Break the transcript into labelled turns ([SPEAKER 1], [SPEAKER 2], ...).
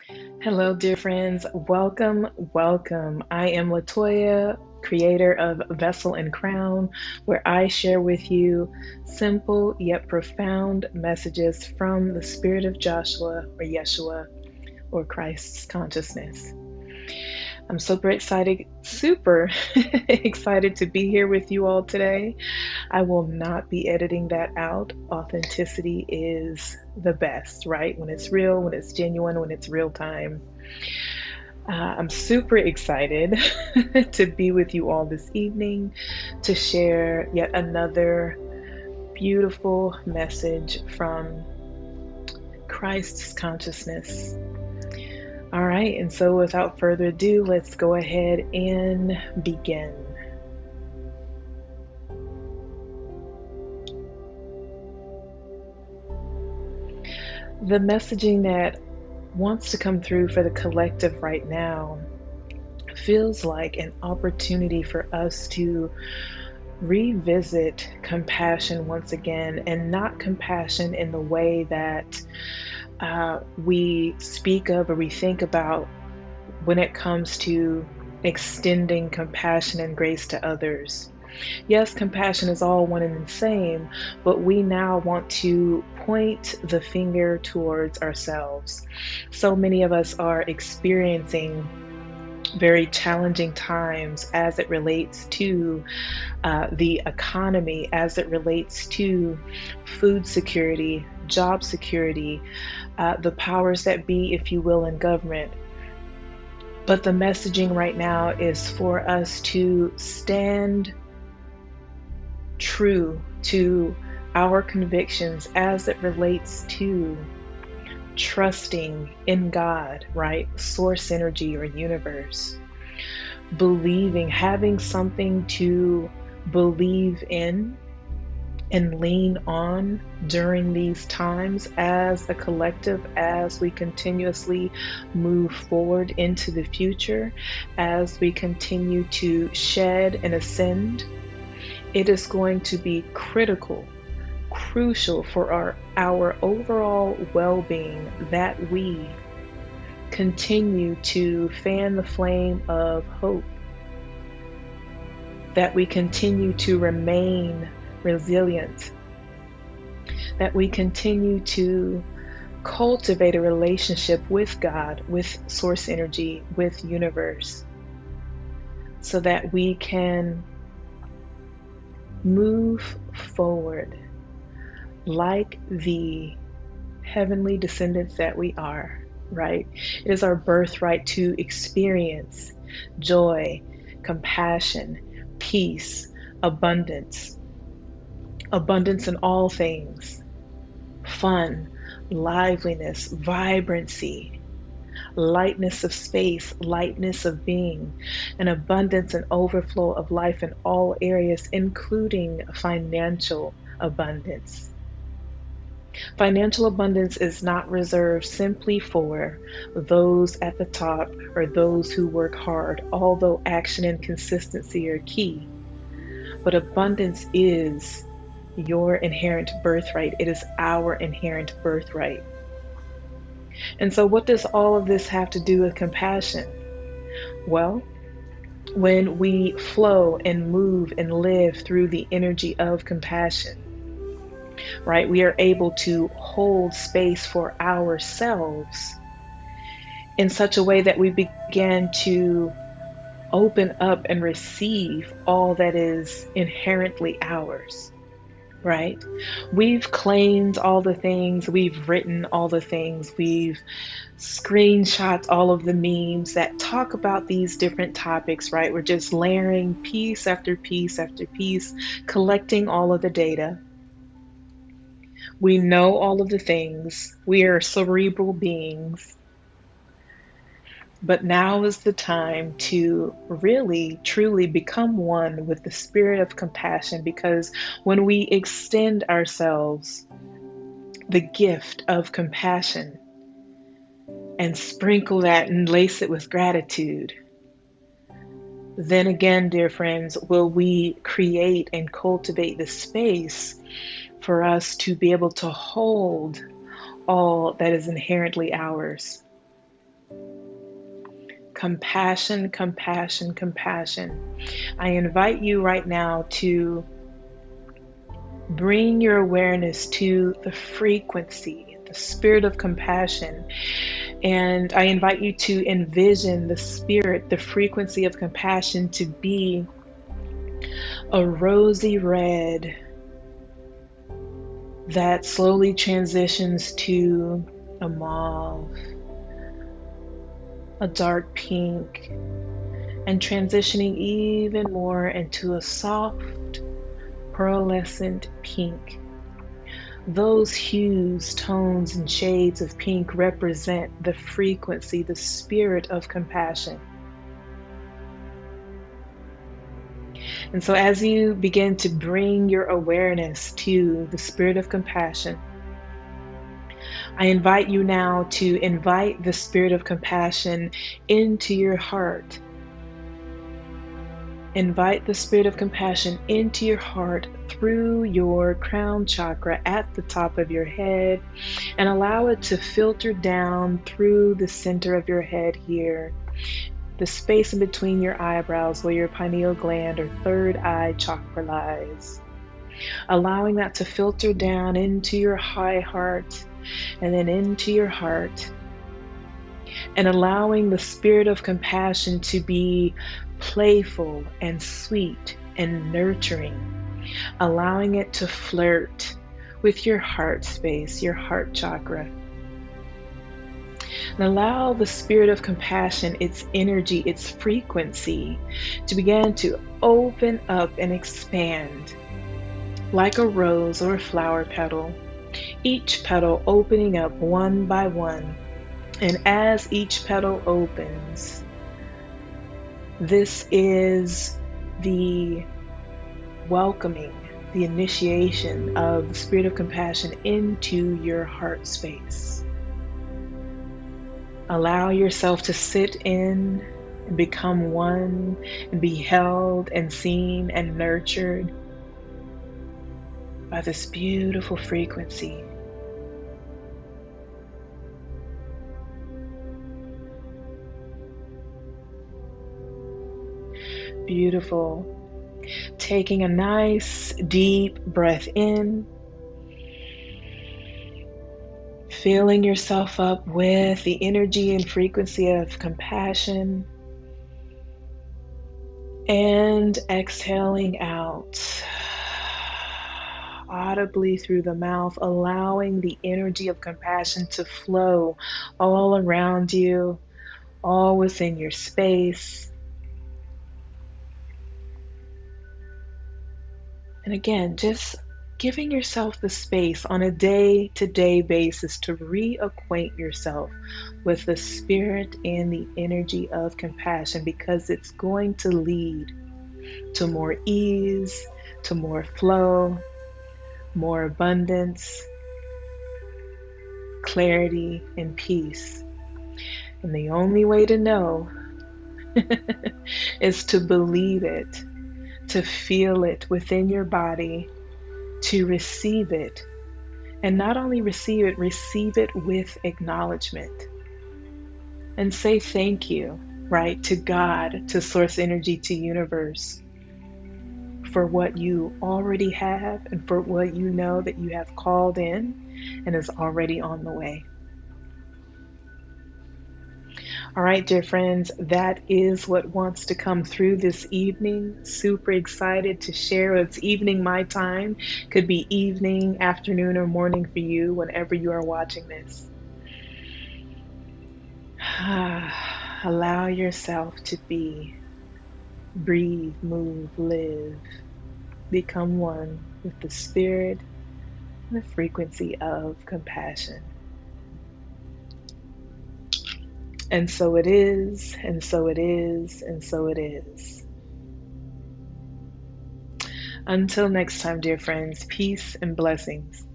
[SPEAKER 1] Hello, dear friends. Welcome, welcome. I am LaToya, creator of Vessel and Crown, where I share with you simple yet profound messages from the Spirit of Joshua or Yeshua or Christ's consciousness. I'm super excited to be here with you all today. I will not be editing that out. Authenticity is the best, right? When it's real, when it's genuine, when it's real time. I'm super excited to be with you all this evening to share yet another beautiful message from Christ's consciousness. All right, and so without further ado, let's go ahead and begin. The messaging that wants to come through for the collective right now feels like an opportunity for us to revisit compassion once again, and not compassion in the way that we speak of or we think about when it comes to extending compassion and grace to others. Yes, compassion is all one and the same, but we now want to point the finger towards ourselves. So many of us are experiencing very challenging times as it relates to the economy, as it relates to food security, job security, the powers that be, if you will, in government. But the messaging right now is for us to stand true to our convictions as it relates to trusting in God, right? Source energy or universe. Believing, having something to believe in and lean on during these times as a collective, as we continuously move forward into the future, as we continue to shed and ascend. It is going to be crucial for our overall well-being that we continue to fan the flame of hope, that we continue to remain resilient, that we continue to cultivate a relationship with God, with source energy, with universe, so that we can move forward like the heavenly descendants that we are, right? It is our birthright to experience joy, compassion, peace, abundance in all things, fun, liveliness, vibrancy, lightness of space, lightness of being, an abundance and overflow of life in all areas, including financial abundance. Financial abundance is not reserved simply for those at the top or those who work hard, although action and consistency are key. But abundance is your inherent birthright. It is our inherent birthright. And so, what does all of this have to do with compassion? Well, when we flow and move and live through the energy of compassion, right, we are able to hold space for ourselves in such a way that we begin to open up and receive all that is inherently ours. Right? We've claimed all the things, we've written all the things, we've screenshot all of the memes that talk about these different topics, right? We're just layering piece after piece after piece, collecting all of the data. We know all of the things. We are cerebral beings. But now is the time to really, truly become one with the spirit of compassion, because when we extend ourselves the gift of compassion and sprinkle that and lace it with gratitude, then again, dear friends, will we create and cultivate the space for us to be able to hold all that is inherently ours. Compassion, compassion, compassion. I invite you right now to bring your awareness to the frequency, the spirit of compassion. And I invite you to envision the spirit, the frequency of compassion to be a rosy red that slowly transitions to a mauve, a dark pink, and transitioning even more into a soft, pearlescent pink. Those hues, tones, and shades of pink represent the frequency, the spirit of compassion. And so as you begin to bring your awareness to the spirit of compassion, I invite you now to invite the spirit of compassion into your heart. Invite the spirit of compassion into your heart through your crown chakra at the top of your head, and allow it to filter down through the center of your head here, the space in between your eyebrows where your pineal gland or third eye chakra lies. Allowing that to filter down into your high heart and then into your heart, and allowing the spirit of compassion to be playful and sweet and nurturing, allowing it to flirt with your heart space, your heart chakra. And allow the spirit of compassion, its energy, its frequency, to begin to open up and expand like a rose or a flower petal, each petal opening up one by one. And as each petal opens, this is the welcoming, the initiation of the spirit of compassion into your heart space. Allow yourself to sit in and become one and be held and seen and nurtured by this beautiful frequency. Beautiful. Taking a nice deep breath in, filling yourself up with the energy and frequency of compassion, and exhaling out audibly through the mouth, allowing the energy of compassion to flow all around you, all within your space. And again, just giving yourself the space on a day-to-day basis to reacquaint yourself with the spirit and the energy of compassion, because it's going to lead to more ease, to more flow, more abundance, clarity, and peace. And the only way to know is to believe it, to feel it within your body, to receive it. And not only receive it with acknowledgement. And say thank you, right, to God, to Source Energy, to Universe, for what you already have and for what you know that you have called in and is already on the way. All right, dear friends, that is what wants to come through this evening. Super excited to share. It's evening my time. Could be evening, afternoon, or morning for you whenever you are watching this. Allow yourself to be, breathe, move, live, become one with the spirit and the frequency of compassion. And so it is, and so it is, and so it is. Until next time, dear friends, peace and blessings.